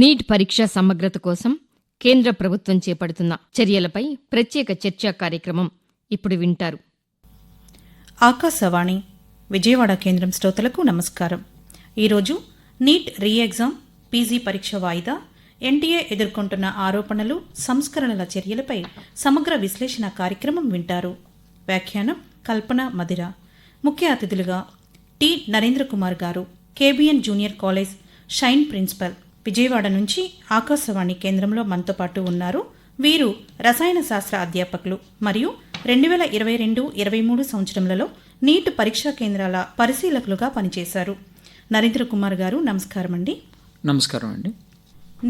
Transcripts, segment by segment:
Neat పరీక్ష సమగ్రత కోసం కేంద్ర ప్రభుత్వం చేపడుతున్న చర్యలపై ప్రత్యేక చర్చా కార్యక్రమం ఇప్పుడు వింటారు. ఆకాశవాణి విజయవాడ కేంద్రం శ్రోతలకు నమస్కారం. ఈరోజు నీట్ రీ ఎగ్జామ్, పీజీ పరీక్ష వాయిదా, ఎన్టీఏ ఎదుర్కొంటున్న ఆరోపణలు, సంస్కరణల చర్యలపై సమగ్ర విశ్లేషణ కార్యక్రమం వింటారు. వ్యాఖ్యానం కల్పన మదిర. ముఖ్య అతిథులుగా టి నరేంద్ర కుమార్ గారు, కేబిఎన్ జూనియర్ కాలేజ్ షైన్ ప్రిన్సిపల్, విజయవాడ నుంచి ఆకాశవాణి కేంద్రంలో మనతో పాటు ఉన్నారు. వీరు రసాయన శాస్త్ర అధ్యాపకులు మరియు 2022-23 సంవత్సరంలో నీట్ పరీక్షా కేంద్రాల పరిశీలకులుగా పనిచేశారు. నరేంద్ర కుమార్ గారు నమస్కారం అండి. నమస్కారం అండి.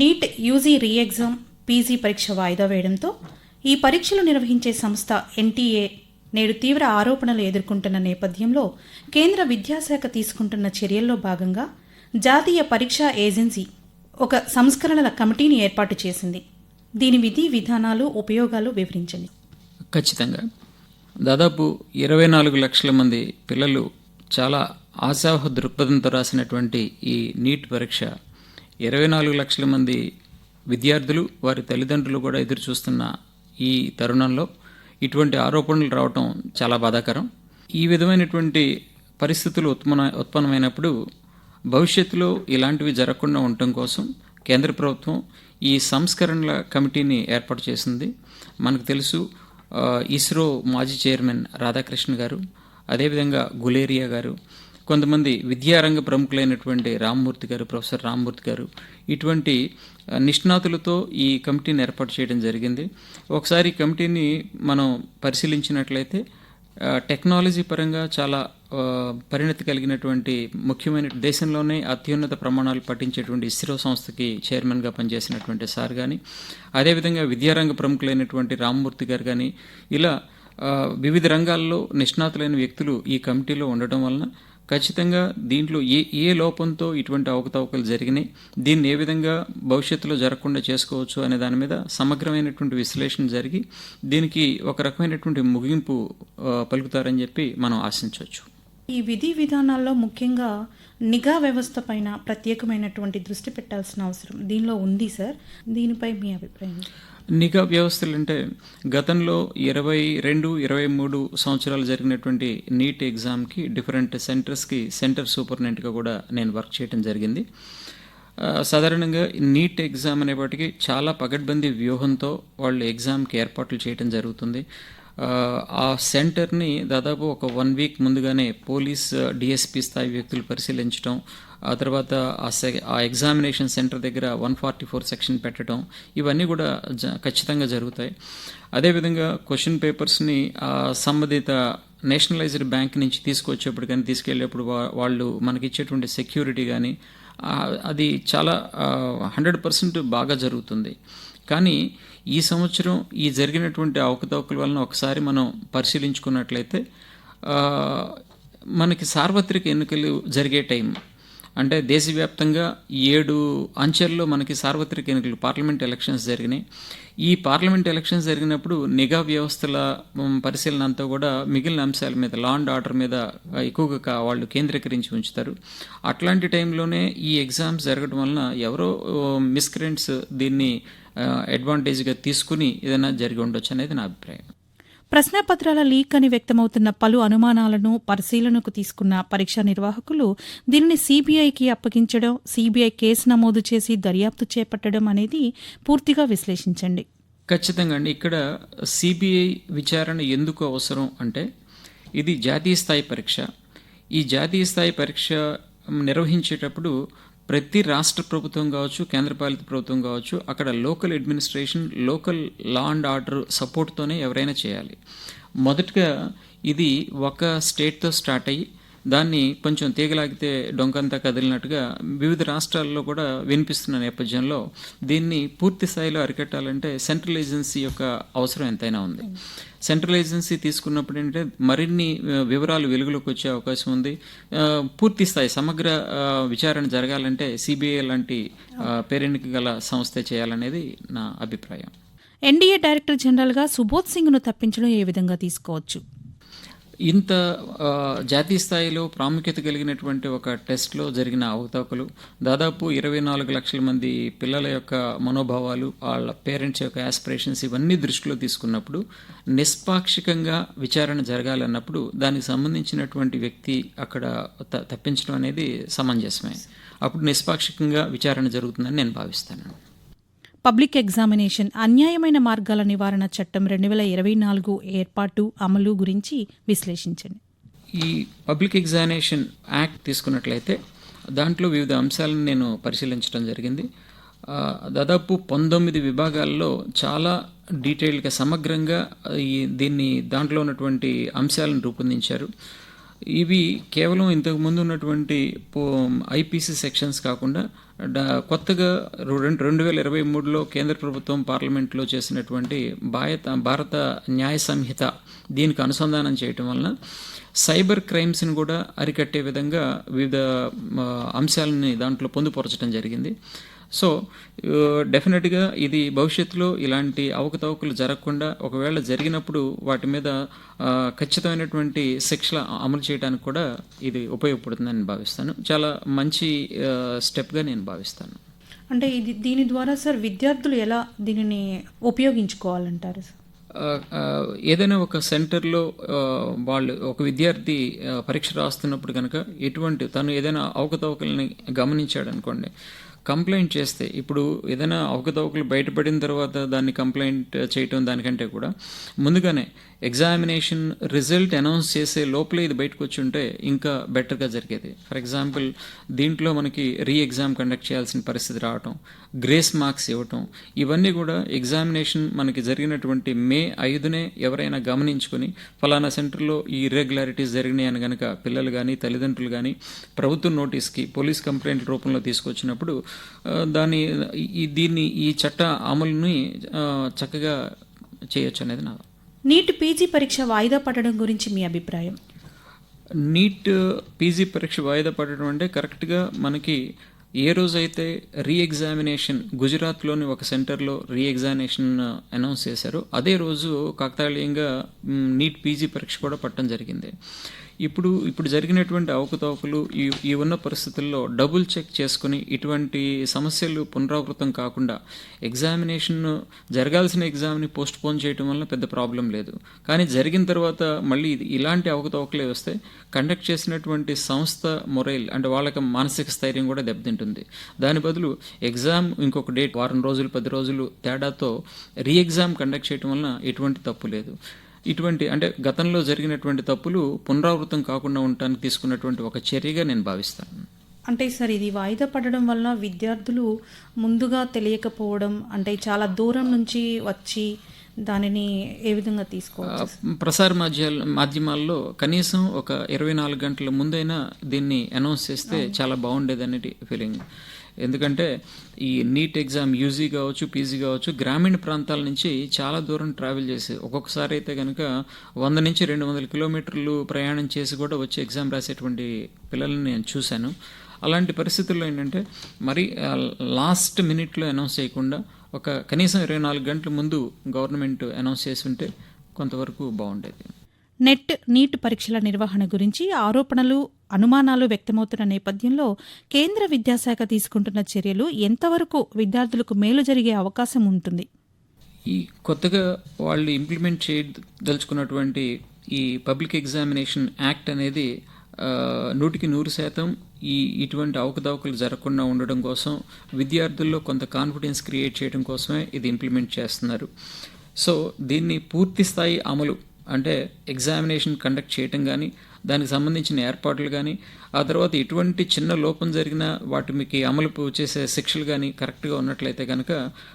NEET UG re exam, PG పరీక్ష వాయిదా వేయడంతో ఈ పరీక్షలు నిర్వహించే సంస్థ ఎన్టీఏ నేడు తీవ్ర ఆరోపణలు ఎదుర్కొంటున్న నేపథ్యంలో కేంద్ర విద్యాశాఖ తీసుకుంటున్న చర్యల్లో భాగంగా జాతీయ పరీక్షా ఏజెన్సీ ఒక సంస్కరణల కమిటీని ఏర్పాటు చేసింది. దీని విధి విధానాలు, ఉపయోగాలు వివరించండి. ఖచ్చితంగా దాదాపు 24 లక్షల మంది పిల్లలు చాలా ఆశావహ దృక్పథంతో రాసినటువంటి ఈ నీట్ పరీక్ష 24 లక్షల మంది విద్యార్థులు, వారి తల్లిదండ్రులు కూడా ఎదురు చూస్తున్న ఈ తరుణంలో ఇటువంటి ఆరోపణలు రావటం చాలా బాధాకరం. ఈ విధమైనటువంటి పరిస్థితులు ఉత్పన్నమైనప్పుడు భవిష్యత్తులో ఇలాంటివి జరగకుండా ఉండటం కోసం కేంద్ర ప్రభుత్వం ఈ సంస్కరణల కమిటీని ఏర్పాటు చేసింది. మనకు తెలుసు, ఇస్రో మాజీ చైర్మన్ రాధాకృష్ణ గారు, అదేవిధంగా గులేరియా గారు, కొంతమంది విద్యారంగ ప్రముఖులైనటువంటి ప్రొఫెసర్ రామ్మూర్తి గారు, ఇటువంటి నిష్ణాతులతో ఈ కమిటీని ఏర్పాటు చేయడం జరిగింది. ఒకసారి ఈ కమిటీని మనం పరిశీలించినట్లయితే టెక్నాలజీ పరంగా చాలా పరిణతి కలిగినటువంటి ముఖ్యమైన దేశంలోనే అత్యున్నత ప్రమాణాలు పట్టించేటువంటి ఇస్రో సంస్థకి చైర్మన్గా పనిచేసినటువంటి సార్ కానీ, అదేవిధంగా విద్యారంగ ప్రముఖులైనటువంటి రామ్మూర్తి గారు కానీ, ఇలా వివిధ రంగాల్లో నిష్ణాతులైన వ్యక్తులు ఈ కమిటీలో ఉండటం వలన ఖచ్చితంగా దీంట్లో ఏ లోపంతో ఇటువంటి అవకతవకలు జరిగినాయి, దీన్ని ఏ విధంగా భవిష్యత్తులో జరగకుండా చేసుకోవచ్చు అనే దాని మీద సమగ్రమైనటువంటి విశ్లేషణ జరిగి దీనికి ఒక రకమైనటువంటి ముగింపు పలుకుతారని చెప్పి మనం ఆశించవచ్చు. ఈ విధి విధానాల్లో ముఖ్యంగా నిఘా వ్యవస్థ పైన ప్రత్యేకమైనటువంటి దృష్టి పెట్టాల్సిన అవసరం దీనిలో ఉంది సార్. దీనిపై మీ అభిప్రాయం? నిఘా వ్యవస్థలు అంటే గతంలో 22-23 సంవత్సరాలు జరిగినటువంటి నీట్ ఎగ్జామ్కి డిఫరెంట్ సెంటర్స్కి సెంటర్ సూపరింటెండెంట్గా కూడా నేను వర్క్ చేయడం జరిగింది. సాధారణంగా నీట్ ఎగ్జామ్ అనేప్పటికీ చాలా పగడ్బందీ వ్యూహంతో వాళ్ళు ఎగ్జామ్కి ఏర్పాట్లు చేయడం జరుగుతుంది. ఆ సెంటర్ని దాదాపు ఒక 1 వీక్ ముందుగానే పోలీస్ డిఎస్పీ స్థాయి వ్యక్తులు పరిశీలించడం, ఆ తర్వాత ఆ ఎగ్జామినేషన్ సెంటర్ దగ్గర 144 సెక్షన్ పెట్టడం, ఇవన్నీ కూడా ఖచ్చితంగా జరుగుతాయి. అదేవిధంగా క్వశ్చన్ పేపర్స్ని సంబంధిత నేషనలైజ్డ్ బ్యాంక్ నుంచి తీసుకొచ్చేప్పుడు కానీ తీసుకెళ్ళేప్పుడు వాళ్ళు మనకిచ్చేటువంటి సెక్యూరిటీ కానీ అది చాలా 100% బాగా జరుగుతుంది. కానీ ఈ సంవత్సరం ఈ జరిగినటువంటి అవకతవకల వలన ఒకసారి మనం పరిశీలించుకున్నట్లయితే మనకి సార్వత్రిక ఎన్నికలు జరిగే టైం అంటే దేశవ్యాప్తంగా 7 అంచెల్లో మనకి సార్వత్రిక ఎన్నికలు, పార్లమెంట్ ఎలక్షన్స్ జరిగినాయి. ఈ పార్లమెంట్ ఎలక్షన్స్ జరిగినప్పుడు నిఘా వ్యవస్థల పరిశీలన అంతా కూడా మిగిలిన అంశాల మీద, లా అండ్ ఆర్డర్ మీద ఎక్కువగా వాళ్ళు కేంద్రీకరించి ఉంచుతారు. అట్లాంటి టైంలోనే ఈ ఎగ్జామ్స్ జరగడం వలన ఎవరో మిస్క్రెంట్స్ దీన్ని అడ్వాంటేజ్గా తీసుకుని ఏదైనా జరిగి ఉండొచ్చు అనేది నా అభిప్రాయం. ప్రశ్నపత్రాల లీక్ అని వ్యక్తమవుతున్న పలు అనుమానాలను పరిశీలనకు తీసుకున్న పరీక్షా నిర్వాహకులు దీనిని సిబిఐకి అప్పగించడం, సిబిఐ కేసు నమోదు చేసి దర్యాప్తు చేపట్టడం అనేది పూర్తిగా విశ్లేషించండి. ఖచ్చితంగా అండి. ఇక్కడ సిబిఐ విచారణ ఎందుకు అవసరం అంటే ఇది జాతీయ స్థాయి పరీక్ష. ఈ జాతీయ స్థాయి పరీక్ష నిర్వహించేటప్పుడు ప్రతి రాష్ట్ర ప్రభుత్వం కావచ్చు, కేంద్రపాలిత ప్రభుత్వం కావచ్చు, అక్కడ local administration, local law and order సపోర్ట్తోనే ఎవరైనా చేయాలి. మొదటగా ఇది ఒక స్టేట్తో స్టార్ట్ అయ్యి దాన్ని కొంచెం తీగలాగితే డొంకంతా కదిలినట్టుగా వివిధ రాష్ట్రాల్లో కూడా వినిపిస్తున్న నేపథ్యంలో దీన్ని పూర్తి స్థాయిలో అరికట్టాలంటే సెంట్రల్ ఏజెన్సీ యొక్క అవసరం ఎంతైనా ఉంది. సెంట్రల్ ఏజెన్సీ తీసుకున్నప్పుడు ఏంటంటే మరిన్ని వివరాలు వెలుగులోకి వచ్చే అవకాశం ఉంది. పూర్తి స్థాయి సమగ్ర విచారణ జరగాలంటే సిబిఐ లాంటి పేరెన్నిక గల సంస్థ చేయాలనేది నా అభిప్రాయం. ఎన్డీఏ డైరెక్టర్ జనరల్గా సుబోధ్ సింగ్ను తప్పించడం ఏ విధంగా తీసుకోవచ్చు? ఇంత జాతీయ స్థాయిలో ప్రాముఖ్యత కలిగినటువంటి ఒక టెస్ట్లో జరిగిన అవకతవకలు, దాదాపు 24 లక్షల మంది పిల్లల యొక్క మనోభావాలు, వాళ్ళ పేరెంట్స్ యొక్క యాస్పిరేషన్స్ ఇవన్నీ దృష్టిలో తీసుకున్నప్పుడు నిష్పాక్షికంగా విచారణ జరగాలన్నప్పుడు దానికి సంబంధించినటువంటి వ్యక్తి అక్కడ తప్పించడం అనేది సమంజసమే. అప్పుడు నిష్పాక్షికంగా విచారణ జరుగుతుందని నేను భావిస్తాను. పబ్లిక్ ఎగ్జామినేషన్ అన్యాయమైన మార్గాల నివారణ చట్టం 2024 ఏర్పాటు అమలు గురించి విశ్లేషించండి. ఈ పబ్లిక్ ఎగ్జామినేషన్ యాక్ట్ తీసుకున్నట్లయితే దాంట్లో వివిధ అంశాలను నేను పరిశీలించడం జరిగింది. దాదాపు 19 విభాగాల్లో చాలా డీటెయిల్గా సమగ్రంగా దాంట్లో ఉన్నటువంటి అంశాలను రూపొందించారు. ఇవి కేవలం ఇంతకుముందు ఉన్నటువంటి ఐపీసీ సెక్షన్స్ కాకుండా కొత్తగా 2023లో కేంద్ర ప్రభుత్వం పార్లమెంట్లో చేసినటువంటి భారత న్యాయ సంహిత దీనికి అనుసంధానం చేయటం వలన సైబర్ క్రైమ్స్ని కూడా అరికట్టే విధంగా వివిధ అంశాలని దాంట్లో పొందుపరచడం జరిగింది. సో డెఫినెట్గా ఇది భవిష్యత్తులో ఇలాంటి అవకతవకలు జరగకుండా, ఒకవేళ జరిగినప్పుడు వాటి మీద ఖచ్చితమైనటువంటి శిక్షలు అమలు చేయడానికి కూడా ఇది ఉపయోగపడుతుందని భావిస్తాను. చాలా మంచి స్టెప్గా నేను భావిస్తాను. అంటే దీని ద్వారా సార్ విద్యార్థులు ఎలా దీనిని ఉపయోగించుకోవాలంటారు సార్? ఏదైనా ఒక సెంటర్లో ఒక విద్యార్థి పరీక్ష రాస్తున్నప్పుడు కనుక తను ఏదైనా అవకతవకల్ని గమనించాడు అనుకోండి, కంప్లైంట్ చేస్తే, ఇప్పుడు ఏదైనా అవకతవకలు బయటపడిన తర్వాత దాన్ని కంప్లైంట్ చేయటం దానికంటే కూడా ముందుగానే ఎగ్జామినేషన్ రిజల్ట్ అనౌన్స్ చేసే లోపలే ఇది బయటకు వచ్చి ఉంటే ఇంకా బెటర్గా జరిగేది. ఫర్ ఎగ్జాంపుల్ దీంట్లో మనకి ఎగ్జామ్ కండక్ట్ చేయాల్సిన పరిస్థితి రావటం, గ్రేస్ మార్క్స్ ఇవ్వటం, ఇవన్నీ కూడా ఎగ్జామినేషన్ మనకి జరిగినటువంటి మే 5నే ఎవరైనా గమనించుకొని ఫలానా సెంటర్లో ఈ ఇర్రెగ్యులారిటీస్ జరిగినాయి అని కనుక పిల్లలు కానీ తల్లిదండ్రులు కానీ ప్రభుత్వం నోటీస్కి పోలీస్ కంప్లైంట్ రూపంలో తీసుకొచ్చినప్పుడు ఈ చట్ట అమలుని చక్కగా చేయొచ్చు అనేది నా. నీట్ పీజీ పరీక్ష వాయిదా పడడం గురించి మీ అభిప్రాయం? నీట్ పీజీ పరీక్ష వాయిదా పడడం అంటే కరెక్ట్గా మనకి ఏ రోజైతే రీఎగ్జామినేషన్ గుజరాత్లోని ఒక సెంటర్లో రీఎగ్జామినేషన్ అనౌన్స్ చేశారో అదే రోజు కాకతాళీయంగా నీట్ పీజీ పరీక్ష కూడా పట్టడం జరిగింది. ఇప్పుడు జరిగినటువంటి అవకతవకలు ఈ ఉన్న పరిస్థితుల్లో డబుల్ చెక్ చేసుకుని ఇటువంటి సమస్యలు పునరావృతం కాకుండా ఎగ్జామినేషన్ జరగాల్సిన ఎగ్జామ్ని పోస్ట్ పోన్ చేయడం వల్ల పెద్ద ప్రాబ్లం లేదు. కానీ జరిగిన తర్వాత మళ్ళీ ఇలాంటి అవకతవకలే వస్తే కండక్ట్ చేసినటువంటి సంస్థ మొరైల్ అంటే వాళ్ళకి మానసిక స్థైర్యం కూడా దెబ్బతింటుంది. దాని బదులు ఎగ్జామ్ ఇంకొక డేట్ వారం రోజులు 10 రోజులు తేడాతో రీఎగ్జామ్ కండక్ట్ చేయడం వలన ఎటువంటి తప్పు లేదు. అంటే గతంలో జరిగినటువంటి తప్పులు పునరావృతం కాకుండా ఉండటానికి తీసుకున్నటువంటి ఒక చర్యగా నేను భావిస్తాను. అంటే సార్ ఇది వాయిదా పడడం వల్ల విద్యార్థులు ముందుగా తెలియకపోవడం, అంటే చాలా దూరం నుంచి వచ్చి దానిని ఏ విధంగా తీసుకోవచ్చు? ప్రసార మాధ్యమాల్లో కనీసం ఒక 24 గంటల ముందైనా దీన్ని అనౌన్స్ చేస్తే చాలా బాగుండేదనేది ఫీలింగ్. ఎందుకంటే ఈ నీట్ ఎగ్జామ్ యూజీ కావచ్చు, పీజీ కావచ్చు, గ్రామీణ ప్రాంతాల నుంచి చాలా దూరం ట్రావెల్ చేసి ఒక్కొక్కసారి అయితే కనుక 100 నుంచి 200 కిలోమీటర్లు ప్రయాణం చేసి కూడా వచ్చి ఎగ్జామ్ రాసేటువంటి పిల్లల్ని నేను చూశాను. అలాంటి పరిస్థితుల్లో ఏంటంటే మరి లాస్ట్ మినిట్లో అనౌన్స్ చేయకుండా ఒక కనీసం 24 గంటల ముందు గవర్నమెంట్ అనౌన్స్ చేసి ఉంటే కొంతవరకు బాగుండేది. నీట్ పరీక్షల నిర్వహణ గురించి ఆరోపణలు, అనుమానాలు వ్యక్తమవుతున్న నేపథ్యంలో కేంద్ర విద్యాశాఖ తీసుకుంటున్న చర్యలు ఎంతవరకు విద్యార్థులకు మేలు జరిగే అవకాశం ఉంటుంది? ఈ కొత్తగా వాళ్ళు ఇంప్లిమెంట్ చేయదలుచుకున్నటువంటి ఈ పబ్లిక్ ఎగ్జామినేషన్ యాక్ట్ అనేది 100% ఇటువంటి అవకతవకలు జరగకుండా ఉండడం కోసం, విద్యార్థుల్లో కొంత కాన్ఫిడెన్స్ క్రియేట్ చేయడం కోసమే ఇది ఇంప్లిమెంట్ చేస్తున్నారు. సో దీన్ని పూర్తి స్థాయి అమలు అంటే ఎగ్జామినేషన్ కండక్ట్ చేయటం కానీ, దానికి సంబంధించిన ఏర్పాట్లు కానీ, ఆ తర్వాత ఎటువంటి చిన్న లోపం జరిగినా వాటికి అమలు చేసే శిక్షలు కానీ కరెక్ట్గా ఉన్నట్లయితే కనుక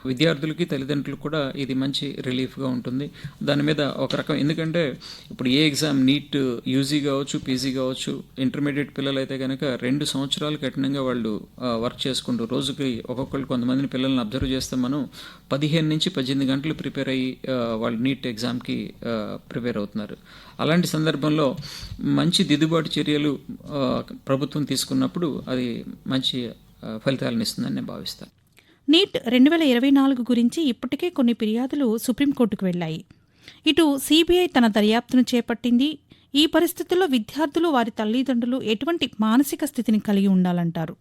విద్యార్థులకి తల్లిదండ్రులకు కూడా ఇది మంచి రిలీఫ్గా ఉంటుంది. దాని మీద ఒక రకం, ఎందుకంటే ఇప్పుడు ఏ ఎగ్జామ్ నీట్ యూజీ కావచ్చు, పీజీ కావచ్చు, ఇంటర్మీడియట్ పిల్లలు అయితే కనుక 2 సంవత్సరాలు కఠినంగా వాళ్ళు వర్క్ చేసుకుంటూ రోజుకి కొంతమందిని పిల్లల్ని అబ్జర్వ్ చేస్తే మనం 15 నుంచి 18 గంటలు ప్రిపేర్ అయ్యి వాళ్ళు నీట్ ఎగ్జామ్కి ప్రిపేర్ అవుతున్నారు. అలాంటి సందర్భంలో మంచి దిద్దుబాటు చర్యలు ప్రభుత్వం తీసుకున్నప్పుడు అది మంచి ఫలితాలను ఇస్తుందని నేను భావిస్తాను. నీట్ 2024 గురించి ఇప్పటికే కొన్ని ఫిర్యాదులు సుప్రీంకోర్టుకు వెళ్లాయి. ఇటు సిబిఐ తన దర్యాప్తును చేపట్టింది. ఈ పరిస్థితుల్లో విద్యార్థులు వారి తల్లిదండ్రులు ఎటువంటి మానసిక స్థితిని కలిగి ఉండాలంటారు?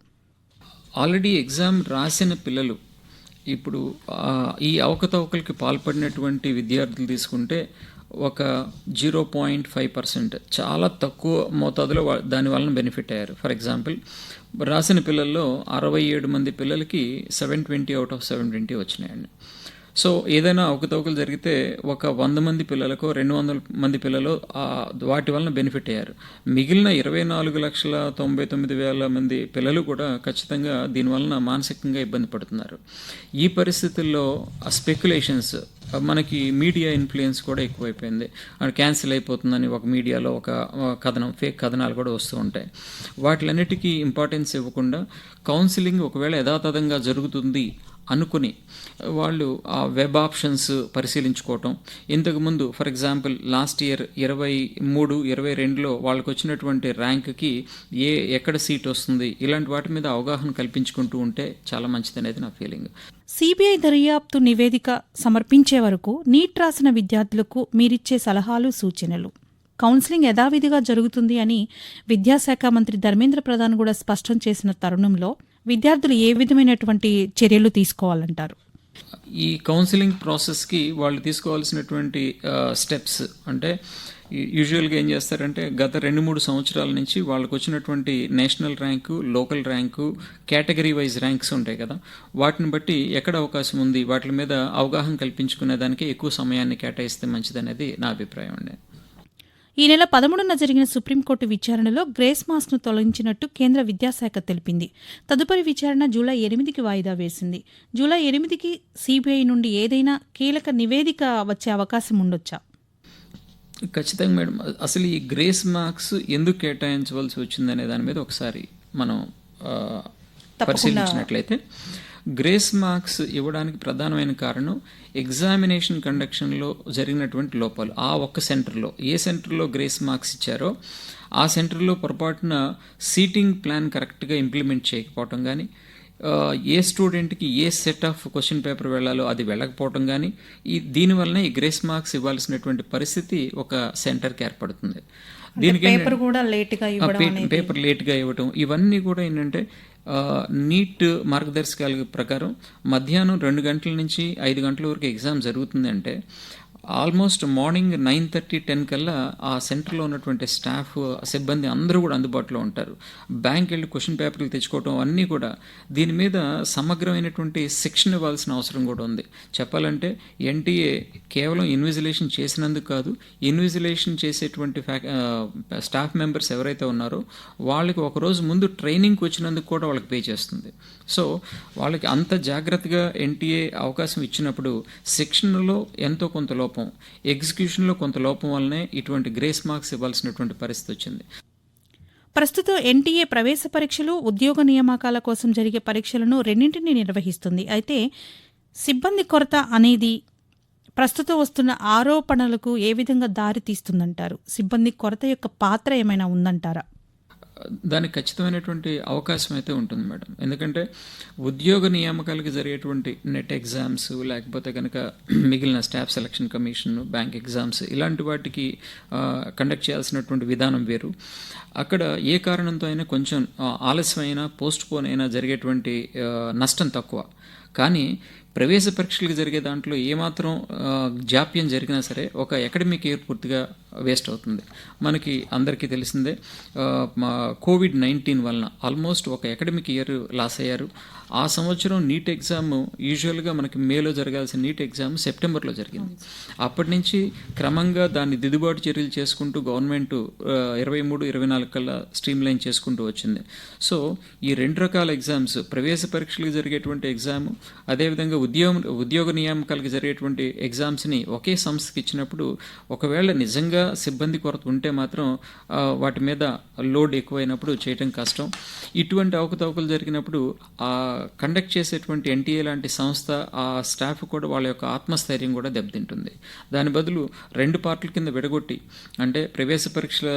ఆల్రెడీ ఎగ్జామ్ రాసిన పిల్లలు ఇప్పుడు ఈ అవకతవకలకి పాల్పడినటువంటి విద్యార్థులు తీసుకుంటే ఒక 0.5% చాలా తక్కువ మోతాదులో దాని వలన బెనిఫిట్ అయ్యారు. ఫర్ ఎగ్జాంపుల్, రాసిన పిల్లల్లో 67 మంది పిల్లలకి 720 అవుట్ ఆఫ్ 720 వచ్చినాయండి. సో ఏదైనా అవకతవకలు జరిగితే ఒక 100 మంది పిల్లలకు 200 మంది పిల్లలు వాటి వలన బెనిఫిట్ అయ్యారు. మిగిలిన 24,99,000 మంది పిల్లలు కూడా ఖచ్చితంగా దీనివలన మానసికంగా ఇబ్బంది పడుతున్నారు. ఈ పరిస్థితుల్లో స్పెక్యులేషన్స్, మనకి మీడియా ఇన్ఫ్లుయెన్స్ కూడా ఎక్కువైపోయింది. క్యాన్సిల్ అయిపోతుందని ఒక మీడియాలో ఒక కథనం, ఫేక్ కథనాలు కూడా వస్తూ ఉంటాయి. వాటిలన్నిటికీ ఇంపార్టెన్స్ ఇవ్వకుండా కౌన్సిలింగ్ ఒకవేళ యథాతథంగా జరుగుతుంది అనుకుని వాళ్ళు ఆ వెబ్ ఆప్షన్స్ పరిశీలించుకోవటం. ఇంతకుముందు ఫర్ ఎగ్జాంపుల్ లాస్ట్ ఇయర్ 23-22లో వాళ్ళకు వచ్చినటువంటి ర్యాంక్కి ఎక్కడ సీట్ వస్తుంది, ఇలాంటి వాటి మీద అవగాహన కల్పించుకుంటూ ఉంటే చాలా మంచిదనేది నా ఫీలింగ్. సిబిఐ దర్యాప్తు నివేదిక సమర్పించే వరకు నీట్ రాసిన విద్యార్థులకు మీరిచ్చే సలహాలు, సూచనలు. కౌన్సిలింగ్ యథావిధిగా జరుగుతుంది అని విద్యాశాఖ మంత్రి ధర్మేంద్ర ప్రధాన్ కూడా స్పష్టం చేసిన తరుణంలో విద్యార్థులు ఏ విధమైనటువంటి చర్యలు తీసుకోవాలంటారు? ఈ కౌన్సిలింగ్ ప్రాసెస్కి వాళ్ళు తీసుకోవాల్సినటువంటి స్టెప్స్ అంటే యూజువల్గా ఏం చేస్తారంటే గత 2-3 సంవత్సరాల నుంచి వాళ్ళకు వచ్చినటువంటి national rank, local rank, category wise ranks ఉంటాయి కదా, వాటిని బట్టి ఎక్కడ అవకాశం ఉంది వాటి మీద అవగాహన కల్పించుకునే దానికి ఎక్కువ సమయాన్ని కేటాయిస్తే మంచిదనేది నా అభిప్రాయం అండి. ఈ నెల 13న జరిగిన సుప్రీంకోర్టు విచారణలో గ్రేస్ మార్క్స్ను తొలగించినట్టు కేంద్ర విద్యాశాఖ తెలిపింది. తదుపరి విచారణ జూలై 8కి వాయిదా వేసింది. జూలై 8కి సిబిఐ నుండి ఏదైనా కీలక నివేదిక వచ్చే అవకాశం ఉండొచ్చా? ఖచ్చితంగా మేడం. అసలు ఈ గ్రేస్ మార్క్స్ ఎందుకు కేటాయించవలసి వచ్చిందనే దాని మీద ఒకసారి మనం పరిశీలించినట్లయితే, గ్రేస్ మార్క్స్ ఇవ్వడానికి ప్రధానమైన కారణం ఎగ్జామినేషన్ కండక్షన్లో జరిగినటువంటి లోపాలు. ఆ ఒక్క సెంటర్లో, ఏ సెంటర్లో గ్రేస్ మార్క్స్ ఇచ్చారో ఆ సెంటర్లో పొరపాటున సీటింగ్ ప్లాన్ కరెక్ట్గా ఇంప్లిమెంట్ చేయకపోవటం కానీ, ఏ స్టూడెంట్కి ఏ సెట్ ఆఫ్ క్వశ్చన్ పేపర్ వెళ్ళాలో అది వెళ్ళకపోవటం కానీ, దీనివల్లనే ఈ గ్రేస్ మార్క్స్ ఇవ్వాల్సినటువంటి పరిస్థితి ఒక సెంటర్కి ఏర్పడుతుంది. దీనికి పేపర్ లేట్గా ఇవ్వటం, ఇవన్నీ కూడా ఏంటంటే నీట్ మార్గదర్శకాల ప్రకారం మధ్యాహ్నం 2 గంటల నుంచి 5 గంటల వరకు ఎగ్జామ్ జరుగుతుందంటే ఆల్మోస్ట్ మార్నింగ్ 9:30-10 కల్లా ఆ సెంటర్లో ఉన్నటువంటి స్టాఫ్, సిబ్బంది అందరూ కూడా అందుబాటులో ఉంటారు. బ్యాంక్ వెళ్ళి క్వశ్చన్ పేపర్లు తెచ్చుకోవటం అన్నీ కూడా దీని మీద సమగ్రమైనటువంటి శిక్షణ ఇవ్వాల్సిన అవసరం కూడా ఉంది. చెప్పాలంటే ఎన్టీఏ కేవలం ఇన్విజిలేషన్ చేసినందుకు కాదు, ఇన్విజిలేషన్ చేసేటువంటి స్టాఫ్ మెంబర్స్ ఎవరైతే ఉన్నారో వాళ్ళకి ఒకరోజు ముందు ట్రైనింగ్కి వచ్చినందుకు కూడా వాళ్ళకి పే చేస్తుంది. సో వాళ్ళకి అంత జాగ్రత్తగా ఎన్టీఏ అవకాశం ఇచ్చినప్పుడు శిక్షణలో ఎంతో కొంత లోపం, ఎగ్జిక్యూషన్లో కొంత లోపం వల్లనే ఇటువంటి గ్రేస్ మార్క్స్ ఇవ్వాల్సినటువంటి పరిస్థితి వచ్చింది. ప్రస్తుతం ఎన్టీఏ ప్రవేశ పరీక్షలు, ఉద్యోగ నియామకాల కోసం జరిగే పరీక్షలను రెండింటినీ నిర్వహిస్తుంది. అయితే సిబ్బంది కొరత అనేది ప్రస్తుతం వస్తున్న ఆరోపణలకు ఏ విధంగా దారి తీస్తుందంటారు? సిబ్బంది కొరత యొక్క పాత్ర ఏమైనా ఉందంటారా? దానికి ఖచ్చితమైనటువంటి అవకాశం అయితే ఉంటుంది మేడం. ఎందుకంటే ఉద్యోగ నియామకాలకి జరిగేటువంటి నెట్ ఎగ్జామ్స్, లేకపోతే కనుక మిగిలిన staff selection commission, bank exams, ఇలాంటి వాటికి కండక్ట్ చేయాల్సినటువంటి విధానం వేరు. అక్కడ ఏ కారణంతో అయినా కొంచెం ఆలస్యమైనా, పోస్ట్ పోన్ అయినా జరిగేటువంటి నష్టం తక్కువ. కానీ ప్రవేశ పరీక్షలకు జరిగే దాంట్లో ఏమాత్రం జాప్యం జరిగినా సరే ఒక అకాడమిక్ ఇయర్ పూర్తిగా వేస్ట్ అవుతుంది. మనకి అందరికీ తెలిసిందే, COVID-19 వలన ఆల్మోస్ట్ ఒక అకాడమిక్ ఇయర్ లాస్ అయ్యారు. ఆ సంవత్సరం నీట్ ఎగ్జామ్ యూజువల్గా మనకి మేలో జరగాల్సిన నీట్ ఎగ్జామ్ సెప్టెంబర్లో జరిగింది. అప్పటి నుంచి క్రమంగా దాన్ని దిద్దుబాటు చర్యలు చేసుకుంటూ గవర్నమెంట్ 23-24 కల్లా స్ట్రీమ్ లైన్ చేసుకుంటూ వచ్చింది. సో ఈ 2 రకాల ఎగ్జామ్స్, ప్రవేశ పరీక్షలకు జరిగేటువంటి ఎగ్జామ్, అదేవిధంగా ఉద్యోగ నియామకాలకు జరిగేటువంటి ఎగ్జామ్స్ని ఒకే సంస్థకి ఇచ్చినప్పుడు ఒకవేళ నిజంగా సిబ్బంది కొరత ఉంటే మాత్రం వాటి మీద లోడ్ ఎక్కువైనప్పుడు చేయటం కష్టం. ఇటువంటి అవకతవకలు జరిగినప్పుడు కండక్ట్ చేసేటువంటి ఎన్టీఏ లాంటి సంస్థ, ఆ స్టాఫ్ కూడా వాళ్ళ యొక్క ఆత్మస్థైర్యం కూడా దెబ్బతింటుంది. దాని బదులు 2 పార్ట్ల కింద విడగొట్టి, అంటే ప్రవేశ పరీక్షల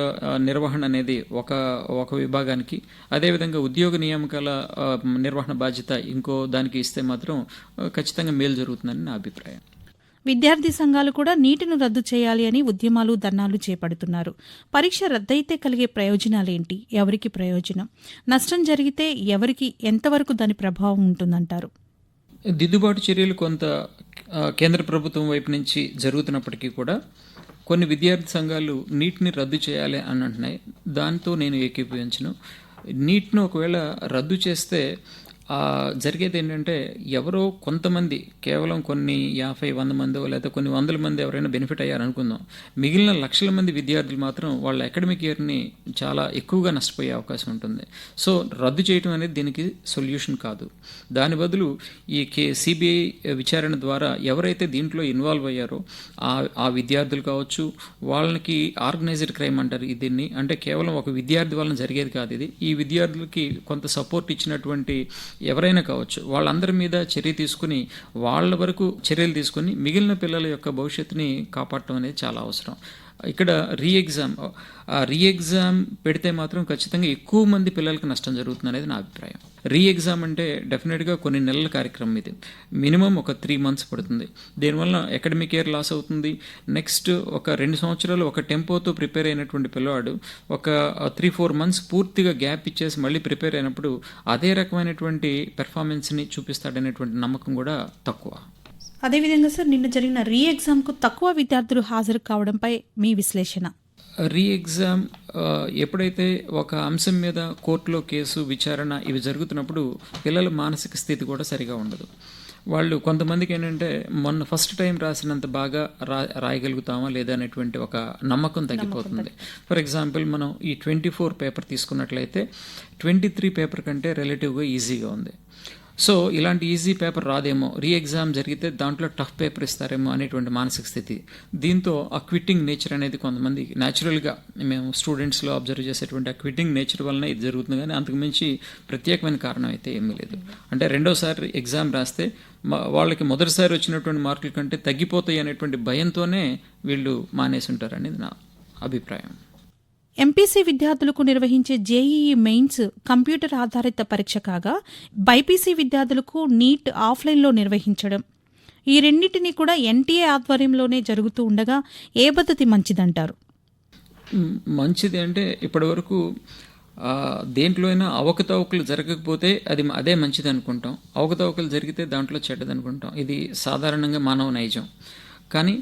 నిర్వహణ అనేది ఒక విభాగానికి, అదేవిధంగా ఉద్యోగ నియామకాల నిర్వహణ బాధ్యత ఇంకో దానికి ఇస్తే మాత్రం ఖచ్చితంగా మేలు జరుగుతుందని నా అభిప్రాయం. విద్యార్థి సంఘాలు కూడా నీటిని రద్దు చేయాలి అని ఉద్యమాలు ధర్నాలు చేపడుతున్నారు. పరీక్ష రద్దయితే కలిగే ప్రయోజనాలేంటి? ఎవరికి ప్రయోజనం? నష్టం జరిగితే ఎవరికి ఎంతవరకు దాని ప్రభావం ఉంటుందంటారు? దిద్దుబాటు చర్యలు కొంత కేంద్ర ప్రభుత్వం వైపు నుంచి జరుగుతున్నప్పటికీ కూడా కొన్ని విద్యార్థి సంఘాలు నీట్ని రద్దు చేయాలి అని అంటున్నాయి. దాంతో నేను ఏకీభవించను. నీట్ను ఒకవేళ రద్దు చేస్తే జరిగేది ఏంటంటే ఎవరో కొంతమంది, కేవలం కొన్ని 50-100 మందో లేదా కొన్ని వందల మంది ఎవరైనా బెనిఫిట్ అయ్యారనుకుందాం. మిగిలిన లక్షల మంది విద్యార్థులు మాత్రం వాళ్ళ అకాడమిక్ ఇయర్ని చాలా ఎక్కువగా నష్టపోయే అవకాశం ఉంటుంది. సో రద్దు చేయడం అనేది దీనికి సొల్యూషన్ కాదు. దాని బదులు ఈ సిబిఐ విచారణ ద్వారా ఎవరైతే దీంట్లో ఇన్వాల్వ్ అయ్యారో ఆ విద్యార్థులు కావచ్చు, వాళ్ళకి ఆర్గనైజ్డ్ క్రైమ్ అంటారు దీన్ని. అంటే కేవలం ఒక విద్యార్థి వలన జరిగేది కాదు ఇది. ఈ విద్యార్థులకి కొంత సపోర్ట్ ఇచ్చినటువంటి ఎవరైనా కావచ్చు, వాళ్ళందరి మీద చర్య తీసుకుని వాళ్ళ వరకు చర్యలు తీసుకుని మిగిలిన పిల్లల యొక్క భవిష్యత్తుని కాపాడటం అనేది చాలా అవసరం. ఇక్కడ రీఎగ్జామ్ పెడితే మాత్రం ఖచ్చితంగా ఎక్కువ మంది పిల్లలకి నష్టం జరుగుతుంది అనేది నా అభిప్రాయం. రీఎగ్జామ్ అంటే డెఫినెట్గా కొన్ని నెలల కార్యక్రమం ఇది. మినిమం ఒక 3 months పడుతుంది. దీనివల్ల అకాడమిక్ ఇయర్ లాస్ అవుతుంది. నెక్స్ట్ ఒక 2 సంవత్సరాలు ఒక టెంపోతో ప్రిపేర్ అయినటువంటి పిల్లవాడు ఒక 3-4 months పూర్తిగా గ్యాప్ ఇచ్చేసి మళ్ళీ ప్రిపేర్ అయినప్పుడు అదే రకమైనటువంటి పెర్ఫార్మెన్స్ని చూపిస్తాడనేటువంటి నమ్మకం కూడా తక్కువ. అదేవిధంగా సార్, నిన్న జరిగిన ఎగ్జామ్కు తక్కువ విద్యార్థులు హాజరు కావడంపై మీ విశ్లేషణ? ఎగ్జామ్ ఎప్పుడైతే ఒక అంశం మీద కోర్టులో కేసు విచారణ ఇవి జరుగుతున్నప్పుడు పిల్లల మానసిక స్థితి కూడా సరిగా ఉండదు. వాళ్ళు కొంతమందికి ఏంటంటే మొన్న ఫస్ట్ టైం రాసినంత బాగా రాయగలుగుతామా లేదా అనేటువంటి ఒక నమ్మకం తగ్గిపోతుంది. ఫర్ ఎగ్జాంపుల్ మనం ఈ 24 పేపర్ తీసుకున్నట్లయితే 23 పేపర్ కంటే రిలేటివ్గా ఈజీగా ఉంది. సో ఇలాంటి ఈజీ పేపర్ రాదేమో, ఎగ్జామ్ జరిగితే దాంట్లో టఫ్ పేపర్ ఇస్తారేమో అనేటువంటి మానసిక స్థితి. దీంతో ఆ క్విట్టింగ్ నేచర్ అనేది కొంతమంది న్యాచురల్గా మేము స్టూడెంట్స్లో అబ్జర్వ్ చేసేటువంటి ఆ క్విట్టింగ్ నేచర్ వలన ఇది జరుగుతుంది. కానీ అంతకుమించి ప్రత్యేకమైన కారణం అయితే ఏమీ లేదు. అంటే రెండోసారి ఎగ్జామ్ రాస్తే వాళ్ళకి మొదటిసారి వచ్చినటువంటి మార్కుల కంటే తగ్గిపోతాయి అనేటువంటి భయంతోనే వీళ్ళు మానేసి ఉంటారని నా అభిప్రాయం. ఎంపీసీ విద్యార్థులకు నిర్వహించే జేఈఈ మెయిన్స్ కంప్యూటర్ ఆధారిత పరీక్ష కాగా, బైపీసీ విద్యార్థులకు నీట్ ఆఫ్లైన్లో నిర్వహించడం, ఈ రెండింటినీ కూడా ఎన్టీఏ ఆధ్వర్యంలోనే జరుగుతూ ఉండగా ఏ పద్ధతి మంచిదంటారు? మంచిది అంటే ఇప్పటివరకు దేంట్లో అయినా అవకతవకలు జరగకపోతే అదే మంచిది అనుకుంటాం. అవకతవకలు జరిగితే దాంట్లో చెడ్డది అనుకుంటాం. ఇది సాధారణంగా మానవ నైజం. కానీ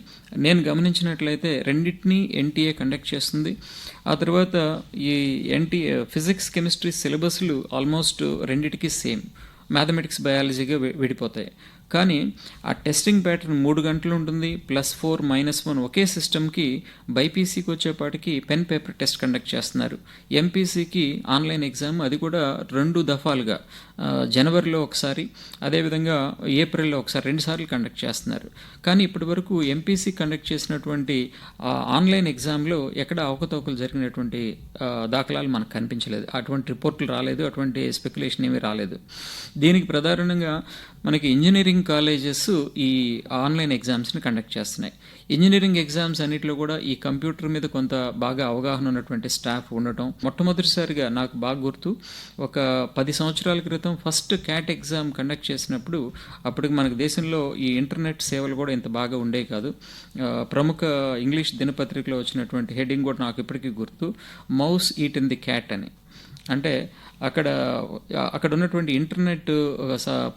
నేను గమనించినట్లయితే రెండింటినీ ఎన్టీఏ కండక్ట్ చేస్తుంది. ఆ తర్వాత ఈ ఫిజిక్స్ కెమిస్ట్రీ సిలబస్లు ఆల్మోస్ట్ రెండింటికి సేమ్, మ్యాథమెటిక్స్ బయాలజీగా విడిపోతాయి. కానీ ఆ టెస్టింగ్ ప్యాటర్న్ 3 గంటలు ఉంటుంది, +4 -1 ఒకే సిస్టమ్కి. బైపీసీకి వచ్చేపాటికి పెన్ పేపర్ టెస్ట్ కండక్ట్ చేస్తున్నారు. ఎంపీసీకి ఆన్లైన్ ఎగ్జామ్, అది కూడా 2 దఫాలుగా, జనవరిలో ఒకసారి, అదేవిధంగా ఏప్రిల్లో ఒకసారి, 2 సార్లు కండక్ట్ చేస్తున్నారు. కానీ ఇప్పటి వరకు ఎంపీసీ కండక్ట్ చేసినటువంటి ఆన్లైన్ ఎగ్జామ్లో ఎక్కడ అవకతవకలు జరిగినటువంటి దాఖలాలు మనకు కనిపించలేదు. అటువంటి రిపోర్టులు రాలేదు, అటువంటి స్పెక్యులేషన్ ఏమీ రాలేదు. దీనికి ప్రధానంగా మనకి ఇంజనీరింగ్ కాలేజెస్ ఈ ఆన్లైన్ ఎగ్జామ్స్ని కండక్ట్ చేస్తున్నాయి. ఇంజనీరింగ్ ఎగ్జామ్స్ అన్నింటిలో కూడా ఈ కంప్యూటర్ మీద కొంత బాగా అవగాహన ఉన్నటువంటి స్టాఫ్ ఉండటం. మొట్టమొదటిసారిగా నాకు బాగా గుర్తు, ఒక 10 సంవత్సరాల క్రితం ఫస్ట్ క్యాట్ ఎగ్జామ్ కండక్ట్ చేసినప్పుడు అప్పటికి మనకు దేశంలో ఈ ఇంటర్నెట్ సేవలు కూడా ఇంత బాగా ఉండేవి కాదు. ప్రముఖ ఇంగ్లీష్ దినపత్రికలో వచ్చినటువంటి హెడ్డింగ్ కూడా నాకు ఇప్పటికీ గుర్తు, mouse eat in the cat అని. అంటే అక్కడ ఉన్నటువంటి ఇంటర్నెట్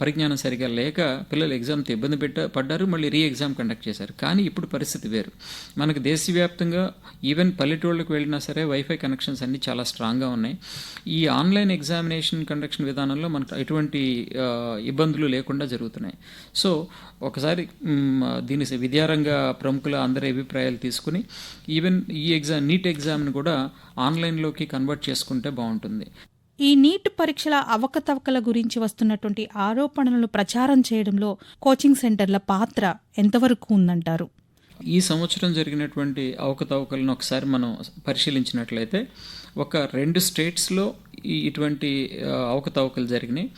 పరిజ్ఞానం సరిగా లేక పిల్లలు ఎగ్జామ్తో ఇబ్బంది పడ్డారు. మళ్ళీ ఎగ్జామ్ కండక్ట్ చేశారు. కానీ ఇప్పుడు పరిస్థితి వేరు. మనకు దేశవ్యాప్తంగా ఈవెన్ పల్లెటూళ్ళకి వెళ్ళినా సరే వైఫై కనెక్షన్స్ అన్నీ చాలా స్ట్రాంగ్గా ఉన్నాయి. ఈ ఆన్లైన్ ఎగ్జామినేషన్ కండక్షన్ విధానంలో మనకు ఎటువంటి ఇబ్బందులు లేకుండా జరుగుతున్నాయి. సో ఒకసారి దీని విద్యారంగ ప్రముఖుల అందరి అభిప్రాయాలు తీసుకుని ఈవెన్ ఈ నీట్ ఎగ్జామ్ని కూడా ఆన్లైన్లోకి కన్వర్ట్ చేసుకుంటే బాగుంటుంది. ఈ నీట్ పరీక్షల అవకతవకల గురించి వస్తున్నటువంటి ఆరోపణలను ప్రచారం చేయడంలో కోచింగ్ సెంటర్ల పాత్ర ఎంతవరకు ఉందంటారు? ఈ సంవత్సరం జరిగినటువంటి అవకతవకలను ఒకసారి మనం పరిశీలించినట్లయితే ఒక 2 స్టేట్స్లో ఇటువంటి అవకతవకలు జరిగినాయి.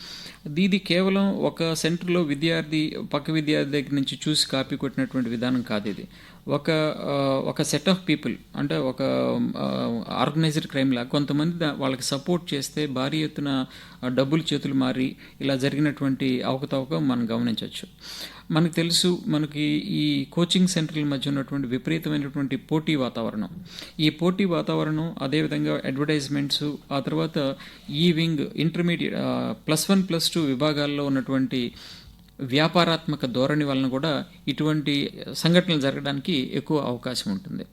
ఇది కేవలం ఒక సెంటర్లో విద్యార్థి పక్క విద్యార్థి దగ్గర నుంచి చూసి కాపీ కొట్టినటువంటి విధానం కాదు. ఇది ఒక సెట్ ఆఫ్ పీపుల్, అంటే ఒక ఆర్గనైజ్డ్ క్రైమ్ లాగా కొంతమంది వాళ్ళకి సపోర్ట్ చేస్తే భారీ ఎత్తున డబ్బులు చేతులు మారి ఇలా జరిగినటువంటి అవకతవక మనం గమనించవచ్చు. మనకు తెలుసు, మనకి ఈ కోచింగ్ సెంటర్ల మధ్య ఉన్నటువంటి విపరీతమైనటువంటి పోటీ వాతావరణం, ఈ పోటీ వాతావరణం, అదేవిధంగా అడ్వర్టైజ్మెంట్స్, ఆ తర్వాత ఈ వింగ్ ఇంటర్మీడియట్ +1 +2 విభాగాల్లో ఉన్నటువంటి వ్యాపారాత్మక ధోరణి వలన కూడా ఇటువంటి సంఘటనలు జరగడానికి ఎక్కువ అవకాశం ఉంటుంది.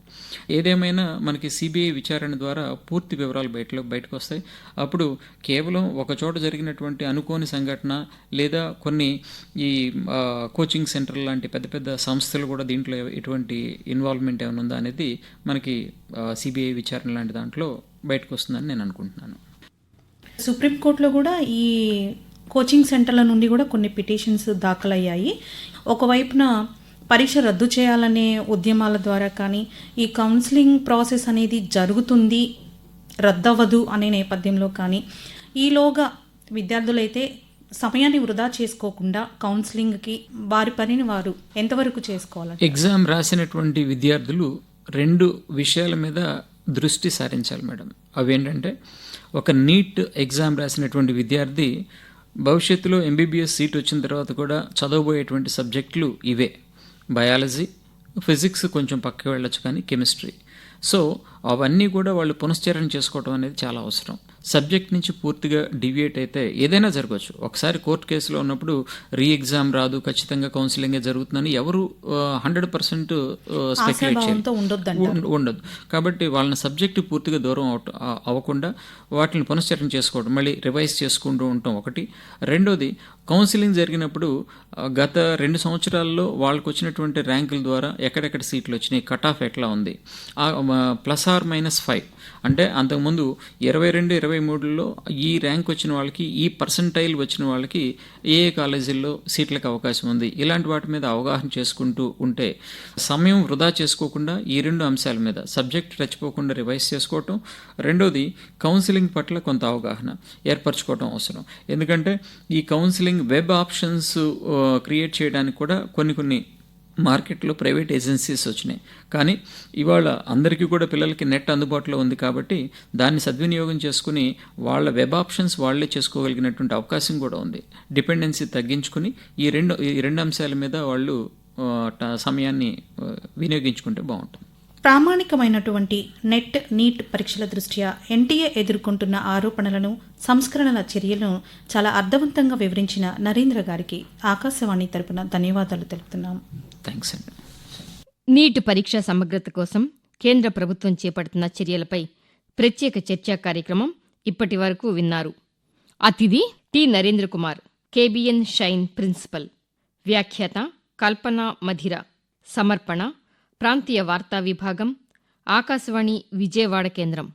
ఏదేమైనా మనకి సిబిఐ విచారణ ద్వారా పూర్తి వివరాలు బయటకు వస్తాయి. అప్పుడు కేవలం ఒక చోట జరిగినటువంటి అనుకోని సంఘటన లేదా కొన్ని ఈ కోచింగ్ సెంటర్ లాంటి పెద్ద పెద్ద సంస్థలు కూడా దీంట్లో ఎటువంటి ఇన్వాల్వ్మెంట్ ఏమైనా ఉందా అనేది మనకి సిబిఐ విచారణ లాంటి దాంట్లో బయటకు వస్తుందని నేను అనుకుంటున్నాను. సుప్రీంకోర్టులో కూడా ఈ కోచింగ్ సెంటర్ల నుండి కూడా కొన్ని పిటిషన్స్ దాఖలయ్యాయి. ఒకవైపున పరీక్ష రద్దు చేయాలనే ఉద్యమాల ద్వారా కానీ, ఈ కౌన్సిలింగ్ ప్రాసెస్ అనేది జరుగుతుంది, రద్దవ్వదు అనే నేపథ్యంలో కానీ, ఈలోగా విద్యార్థులైతే సమయాన్ని వృధా చేసుకోకుండా కౌన్సిలింగ్కి వారి పనిని వారు ఎంతవరకు చేసుకోవాలి? ఎగ్జామ్ రాసినటువంటి విద్యార్థులు 2 విషయాల మీద దృష్టి సారించాలి మేడం. అవేంటంటే, ఒక నీట్ ఎగ్జామ్ రాసినటువంటి విద్యార్థి భవిష్యత్తులో ఎంబీబీఎస్ సీట్ వచ్చిన తర్వాత కూడా చదవబోయేటువంటి సబ్జెక్టులు ఇవే: బయాలజీ, ఫిజిక్స్ కొంచెం పక్కకి వెళ్ళొచ్చు, కానీ కెమిస్ట్రీ. సో అవన్నీ కూడా వాళ్ళు పునశ్చరణ చేసుకోవడం అనేది చాలా అవసరం. సబ్జెక్ట్ నుంచి పూర్తిగా డివియేట్ అయితే ఏదైనా జరగవచ్చు. ఒకసారి కోర్టు కేసులో ఉన్నప్పుడు రీ ఎగ్జామ్ రాదు, ఖచ్చితంగా కౌన్సిలింగే జరుగుతుందని ఎవరు 100% స్పెక్యులేట్ ఉండదు. కాబట్టి వాళ్ళని సబ్జెక్టు పూర్తిగా దూరం అవ్వకుండా వాటిని పునశ్చరణ చేసుకోవడం, మళ్ళీ రివైజ్ చేసుకుంటూ ఉండటం ఒకటి. రెండోది, కౌన్సిలింగ్ జరిగినప్పుడు గత 2 సంవత్సరాల్లో వాళ్ళకు వచ్చినటువంటి ర్యాంకుల ద్వారా ఎక్కడెక్కడ సీట్లు వచ్చినాయి, కట్ ఆఫ్ ఎట్లా ఉంది, +or-5 అంటే అంతకుముందు 22-23లో ఈ ర్యాంక్ వచ్చిన వాళ్ళకి, ఈ పర్సంటైల్ వచ్చిన వాళ్ళకి ఏ కాలేజీల్లో సీట్లకు అవకాశం ఉంది, ఇలాంటి వాటి మీద అవగాహన చేసుకుంటూ ఉంటే సమయం వృధా చేసుకోకుండా ఈ 2 అంశాల మీద సబ్జెక్ట్ రచ్చిపోకుండా రివైజ్ చేసుకోవటం, రెండోది కౌన్సిలింగ్ పట్ల కొంత అవగాహన ఏర్పరచుకోవటం అవసరం. ఎందుకంటే ఈ కౌన్సిలింగ్ వెబ్ ఆప్షన్స్ క్రియేట్ చేయడానికి కూడా కొన్ని మార్కెట్లో ప్రైవేట్ ఏజెన్సీస్ వచ్చినాయి. కానీ ఇవాళ అందరికీ కూడా పిల్లలకి నెట్ అందుబాటులో ఉంది కాబట్టి దాన్ని సద్వినియోగం చేసుకుని వాళ్ళ వెబ్ ఆప్షన్స్ వాళ్ళే చేసుకోగలిగినటువంటి అవకాశం కూడా ఉంది. డిపెండెన్సీ తగ్గించుకుని ఈ రెండు అంశాల మీద వాళ్ళు సమయాన్ని వినియోగించుకుంటే బాగుంటుంది. ప్రామాణికమైనటువంటి నీట్ పరీక్షల దృష్ట్యా ఎన్టీఏ ఎదుర్కొంటున్న ఆరోపణలను, సంస్కరణల చర్యలను చాలా అర్థవంతంగా వివరించిన నరేంద్ర గారికి ఆకాశవాణి తరపున ధన్యవాదాలు తెలుపుతున్నాం. థ్యాంక్స్ అండి. నీట్ పరీక్ష సమగ్రత కోసం కేంద్ర ప్రభుత్వం చేపడుతున్న చర్యలపై ప్రత్యేక చర్చా కార్యక్రమం ఇప్పటి వరకు విన్నారు. అతిథి T Narendra Kumar, KBN shine principal. వ్యాఖ్యాత కల్పన మధిర. సమర్పణ ప్రాంతీయ వార్తా విభాగం, ఆకాశవాణి విజయవాడ కేంద్రం.